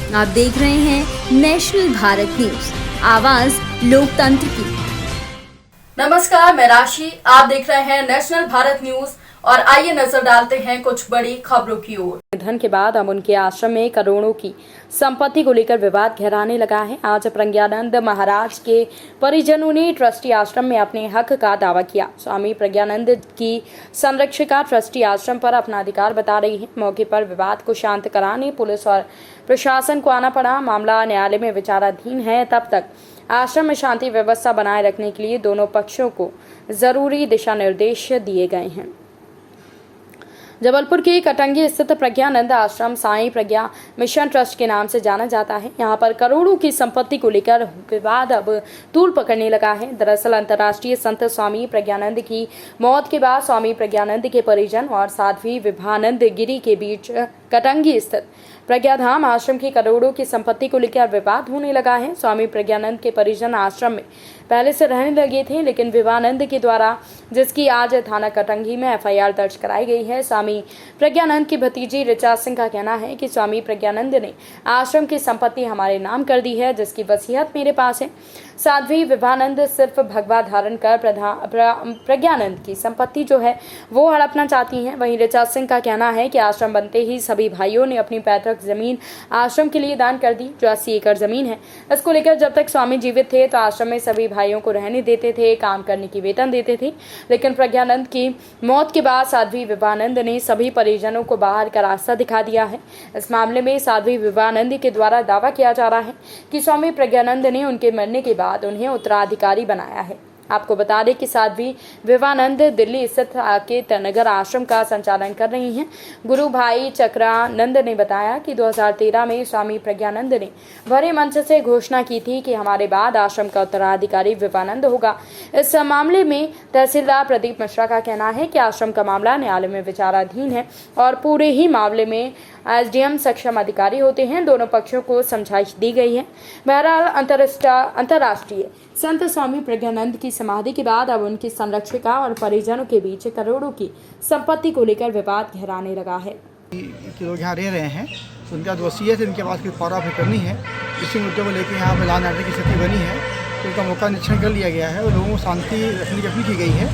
आप देख रहे हैं नेशनल भारत न्यूज, आवाज लोकतंत्र की। नमस्कार, मैं राशि। आप देख रहे हैं नेशनल भारत न्यूज और आइए नजर डालते हैं कुछ बड़ी खबरों की ओर। निधन के बाद अब उनके आश्रम में करोड़ों की संपत्ति को लेकर विवाद गहराने लगा है। आज प्रज्ञानंद महाराज के परिजनों ने ट्रस्टी आश्रम में अपने हक का दावा किया। स्वामी प्रज्ञानंद की संरक्षिका ट्रस्टी आश्रम पर अपना अधिकार बता रही है। मौके पर विवाद को शांत कराने पुलिस और प्रशासन को आना पड़ा। मामला न्यायालय में विचाराधीन है। तब तक आश्रम में शांति व्यवस्था बनाए रखने के लिए दोनों पक्षों को जरूरी दिशा निर्देश दिए गए हैं। जबलपुर के कटंगी स्थित प्रज्ञानंद आश्रम साईं प्रज्ञा मिशन ट्रस्ट के नाम से जाना जाता है। यहाँ पर करोड़ों की संपत्ति को लेकर विवाद अब तूल पकड़ने लगा है। दरअसल अंतर्राष्ट्रीय संत स्वामी प्रज्ञानंद की मौत के बाद स्वामी प्रज्ञानंद के परिजन और साध्वी विभानंद गिरी के बीच कटंगी स्थित प्रज्ञाधाम आश्रम की करोड़ों की संपत्ति को लेकर विवाद होने लगा है। स्वामी प्रज्ञानंद के परिजन आश्रम में पहले से रहने लगे थे, लेकिन विभानंद के द्वारा, जिसकी आज थाना कटंगी में एफआईआर दर्ज कराई गई है, स्वामी प्रज्ञानंद की भतीजी ऋचा सिंह का कहना है कि स्वामी प्रज्ञानंद ने आश्रम की संपत्ति हमारे नाम कर दी है, जिसकी वसीयत मेरे पास है। साध्वी विभानंद सिर्फ भगवा धारण कर प्रज्ञानंद की संपत्ति जो है वो हड़पना चाहती हैं। वहीं ऋचा सिंह का कहना है कि आश्रम बनते ही सभी भाइयों ने अपनी पैतृक जमीन आश्रम के लिए दान कर दी, जो 80 एकड़ जमीन है। इसको लेकर जब तक स्वामी जीवित थे तो आश्रम में सभी भाइयों को रहने देते थे, काम करने की वेतन देते थे, लेकिन प्रज्ञानंद की मौत के बाद साध्वी विभानंद ने सभी परिजनों को बाहर का रास्ता दिखा दिया है। इस मामले में साध्वी विभानंद के द्वारा दावा किया जा रहा है कि स्वामी प्रज्ञानंद ने उनके मरने के बाद उन्हें उत्तराधिकारी बनाया है। आपको बता दें कि साध्वी विभानंद दिल्ली स्थित साकेत नगर आश्रम का संचालन कर रही हैं। गुरु भाई चक्रानंद ने बताया कि 2013 में स्वामी प्रज्ञानंद ने भरे मंच से घोषणा की थी कि हमारे बाद आश्रम का उत्तराधिकारी विभानंद होगा। इस मामले में तहसीलदार प्रदीप मिश्रा का कहना है कि आश्रम का मामला न्यायालय में विचाराधीन है और पूरे ही मामले में एसडीएम सक्षम अधिकारी होते हैं। दोनों पक्षों को समझाइश दी गई है। बहरहाल अंतर्राष्ट्रीय संत स्वामी प्रज्ञानंद की समाधि के बाद अब उनकी संरक्षिका और परिजनों के बीच करोड़ों की संपत्ति को लेकर विवाद गहराने लगा है। लोग यहाँ रह रहे हैं, उनका वसीयत है, इनके पास कोई पौराफी करनी है, इसी मुद्दे को लेकर यहाँ पर लान की स्थिति बनी है, तो उनका मौका निरीक्षण कर लिया गया है और लोगों को शांति रखने की अपील की गई है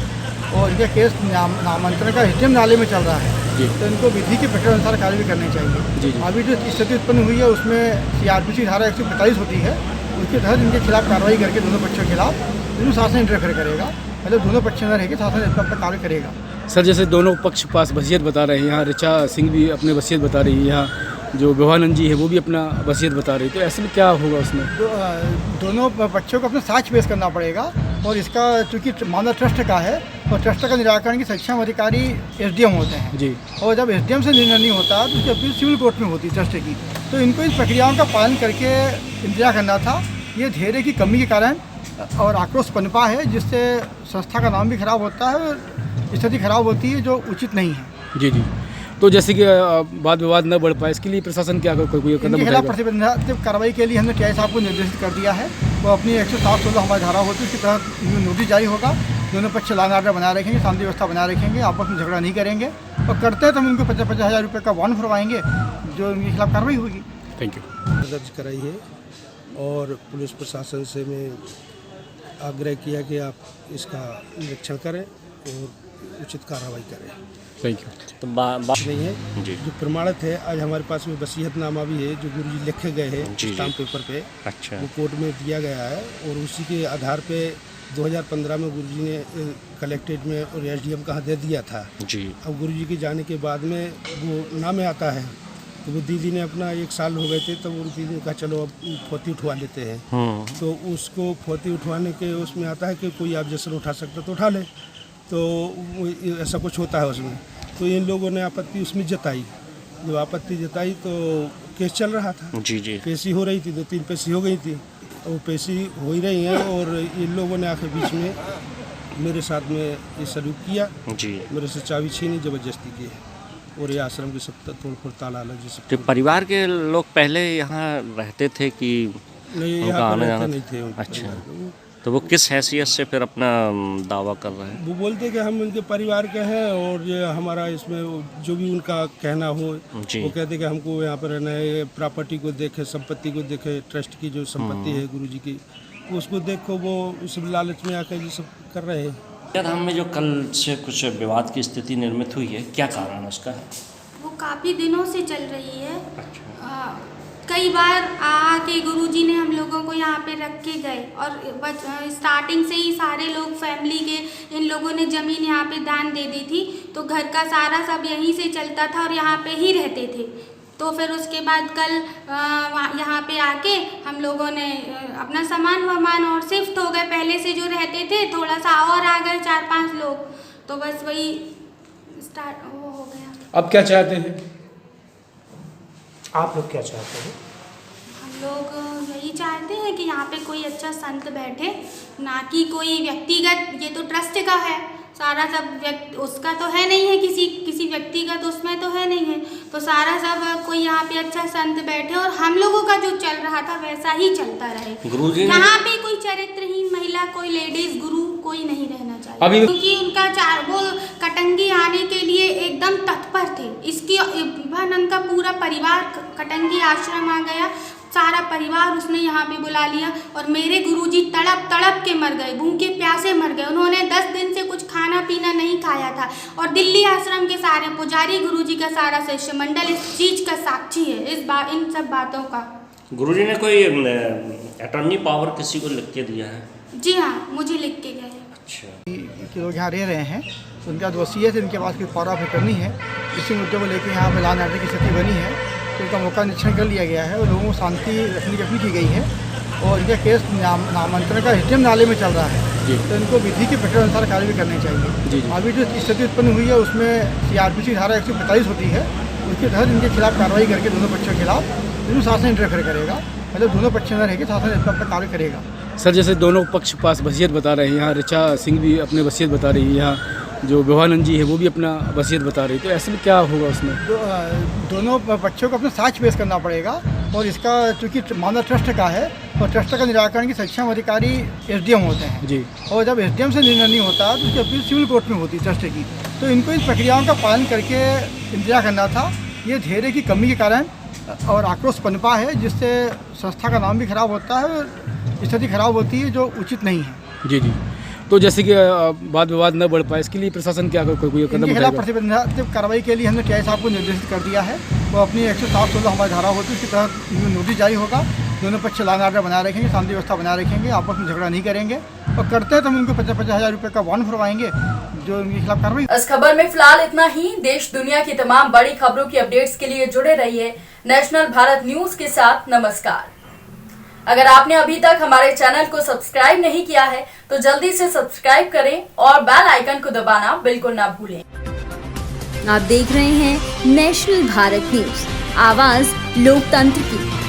और इनका केस नामांतरण का एसडीएम न्यायालय में चल रहा है, तो इनको विधि के प्रक्रिया अनुसार कार्य भी करनी चाहिए। अभी जो स्थिति उत्पन्न हुई है उसमें सीआरपीसी धारा 145 होती है, उसके तहत इनके खिलाफ कार्रवाई करके दोनों पक्षों के खिलाफ दोनों शासन इंटरफेयर करेगा, मतलब दोनों पक्ष न रहेंगे, शासन इस पर कार्य करेगा। सर, जैसे दोनों पक्ष पास वसीयत बता रहे हैं, यहाँ ऋचा सिंह भी अपने वसीयत बता रही है, यहाँ जो विभानंद जी है वो भी अपना वसीयत बता रही है, तो ऐसे में क्या होगा उसमें? दोनों पक्षों को अपना साक्ष्य पेश करना पड़ेगा और इसका चूँकि मामला ट्रस्ट का है और ट्रस्ट का निराकरण की सक्षम अधिकारी एसडीएम होते हैं जी, और जब एसडीएम से निर्णय नहीं होता तो उसकी अपील सिविल कोर्ट में होती है ट्रस्ट की, तो इनको इन प्रक्रियाओं का पालन करके इंतजार करना था। ये धैर्य की कमी के कारण और आक्रोश पनपा है, जिससे संस्था का नाम भी खराब होता है और स्थिति खराब होती है, जो उचित नहीं है। जी जी, तो जैसे कि वाद विवाद न बढ़ पाए, इसके लिए प्रशासन क्या कोई कदम उठाएगा? प्रतिबंधात्मक कार्रवाई के लिए हमने टीआई साहब को निर्देशित कर दिया है। वो अपनी 107-16 हमारी धारा होती है, उसके तहत नोटिस जारी होगा। दोनों पक्ष लॉ एंड ऑर्डर बनाए रखेंगे, शांति व्यवस्था बनाए रखेंगे, आपस में झगड़ा नहीं करेंगे और करते हैं तो हम उनको 50-50 हज़ार रुपये का बॉन्ड भरवाएंगे, जो उनके खिलाफ कार्रवाई होगी। Thank you. दर्ज कराई है और पुलिस प्रशासन से मैं आग्रह किया कि आप इसका निरीक्षण करें और उचित कार्रवाई करें। Thank you. तो बात नहीं है जी, जो प्रमाणित है, आज हमारे पास में वसीयतनामा भी है जो गुरुजी लिखे गए हैं स्टाम्प पेपर पे। अच्छा। वो कोर्ट में दिया गया है और उसी के आधार पे 2015 में गुरुजी ने कलेक्ट्रेट में और एसडीएम का दे दिया था जी। अब गुरुजी के जाने के बाद में वो नाम में आता है, तो वो दीदी ने अपना 1 साल हो गए थे, तो वो दीदी ने कहा चलो अब फोती उठवा लेते हैं। तो उसको फोती उठवाने के उसमें आता है कि कोई ऑब्जेक्शन उठा सकता तो उठा ले, तो ऐसा कुछ होता है उसमें। तो इन लोगों ने आपत्ति उसमें जताई, जब आपत्ति जताई तो केस चल रहा था जी जी, पेशी हो रही थी, 2-3 पेशी हो गई थी, वो पेशी हो ही रही हैं और इन लोगों ने आखिर बीच में मेरे साथ में ये सलूक किया जी, मेरे से चाबी छीनी, ज़बरदस्ती की है और ये आश्रम की सब तोड़-फोड़ ताला लग जैसे। तो परिवार के लोग पहले यहाँ रहते थे कि नहीं, यहाँ रहते नहीं थे? अच्छा। तो वो किस हैसियत से फिर अपना दावा कर रहे हैं? वो बोलते कि हम उनके परिवार के हैं और ये हमारा इसमें जो भी उनका कहना हो, जी। वो कहते कि हमको यहाँ पर रहना है, प्रॉपर्टी को देखे, संपत्ति को देखे, ट्रस्ट की जो संपत्ति है गुरुजी की, उसको देखो, वो उस लालच में आकर ये सब कर रहे हैं। क्या धाम में जो कल से कुछ विवाद की स्थिति निर्मित हुई है, क्या कारण उसका है? वो काफ़ी दिनों से चल रही है। कई बार आके गुरुजी ने हम लोगों को यहाँ पे रख के गए और स्टार्टिंग से ही सारे लोग फैमिली के इन लोगों ने ज़मीन यहाँ पे दान दे दी थी, तो घर का सारा सब यहीं से चलता था और यहाँ पे ही रहते थे। तो फिर उसके बाद कल यहाँ पे आके हम लोगों ने अपना सामान वामान और शिफ्ट हो गए। पहले से जो रहते थे थोड़ा सा और आ गए 4-5 लोग, तो बस वही स्टार्ट वो हो गया। अब क्या चाहते हैं? आप लोग क्या चाहते हैं? हम लोग यही चाहते हैं कि यहाँ पे कोई अच्छा संत बैठे, ना कि कोई व्यक्तिगत, ये तो ट्रस्ट का है सारा सब, उसका तो है नहीं है, किसी व्यक्तिगत उसमें तो है नहीं है, तो सारा सब कोई यहाँ पे अच्छा संत बैठे और हम लोगों का जो चल रहा था वैसा ही चलता रहे। गुरुजी यहाँ पे कोकोई चरित्रहीन महिला, कोई लेडीज गुरु कोई नहीं रहना चाहिए, क्योंकि उनका वो कटंगी आने के लिए एकदम तत्पर थे। इसकी विभानंद का पूरा परिवार कटंगी आश्रम आ गया, सारा परिवार उसने यहाँ पे बुला लिया और मेरे गुरुजी तड़प तड़प के मर गए, भूखे प्यासे मर गए। उन्होंने 10 दिन से कुछ खाना पीना नहीं खाया था और दिल्ली आश्रम के सारे पुजारी गुरुजी का सारा शिष्य मंडल इस चीज़ का साक्षी है, इन सब बातों का। गुरुजी ने कोई अटॉर्नी पावर किसी को लिख के दिया है? जी हाँ, मुझे लिख के गए। अच्छा, कि लोग यहाँ रह रहे हैं, उनका जो वसीयत है, इनके पास कोई पौरा करनी है, इसी मुद्दे को लेकर यहाँ मिलान आने की स्थिति बनी है, तो इनका मौका निरीक्षण कर लिया गया है और लोगों को शांति रखने की अपील की गई है और इनका केस नामांतरण का एसडीएम नाले में चल रहा है, तो इनको विधि के प्रक्रिया अनुसार कार्रवाई करनी चाहिए। अभी जो स्थिति उत्पन्न हुई है उसमें CRPC धारा 145 होती है, उसके तहत इनके खिलाफ कार्रवाई करके दोनों पक्षों के खिलाफ दोनों शासन इंटरफेयर करेगा, मतलब दोनों पक्ष न रहेंगे, शासन इस पर कार्य करेगा। सर, जैसे दोनों पक्ष पास वसीयत बता रहे हैं, यहाँ ऋचा सिंह भी अपने वसीयत बता रही है, यहाँ जो विभानंद जी है वो भी अपना वसीयत बता रही है, तो ऐसे में क्या होगा उसमें? दोनों पक्षों को अपना साक्ष्य पेश करना पड़ेगा और इसका चूँकि मामला ट्रस्ट का है और ट्रस्ट का निराकरण की सक्षम अधिकारी SDM होते हैं जी, और जब SDM से निर्णय नहीं होता तो उसकी अपील सिविल कोर्ट में होती है ट्रस्ट की, तो इनको इन प्रक्रियाओं का पालन करके इंतजार करना था। ये धैर्य की कमी के कारण और आक्रोश पनपा है, जिससे संस्था का नाम भी खराब होता है और स्थिति खराब होती है, जो उचित नहीं है। जी। तो जैसे कि वाद विवाद न बढ़ पाए, इसके लिए प्रशासन क्या कोई कदम उठाएगा? प्रतिबंधात्मक कार्रवाई के लिए हमने TI साहब को निर्देशित कर दिया है, वो अपनी 107-16 हमारी धारा होती है, उसके तहत नोटिस जारी होगा। दोनों पक्ष लॉ एंड ऑर्डर बनाए रखेंगे, शांति व्यवस्था बनाए रखेंगे, आपस में झगड़ा नहीं करेंगे और करते हैं तो हम उनको 50,000 रुपये का बॉन्ड भरवाएंगे जो उनके खिलाफ कार्रवाई। इस खबर में फिलहाल इतना ही। देश दुनिया की तमाम बड़ी खबरों की अपडेट्स के लिए जुड़े रहिए नेशनल भारत न्यूज के साथ। नमस्कार। अगर आपने अभी तक हमारे चैनल को सब्सक्राइब नहीं किया है तो जल्दी से सब्सक्राइब करें और बेल आइकन को दबाना बिल्कुल ना भूलें। आप देख रहे हैं नेशनल भारत न्यूज, आवाज लोकतंत्र की।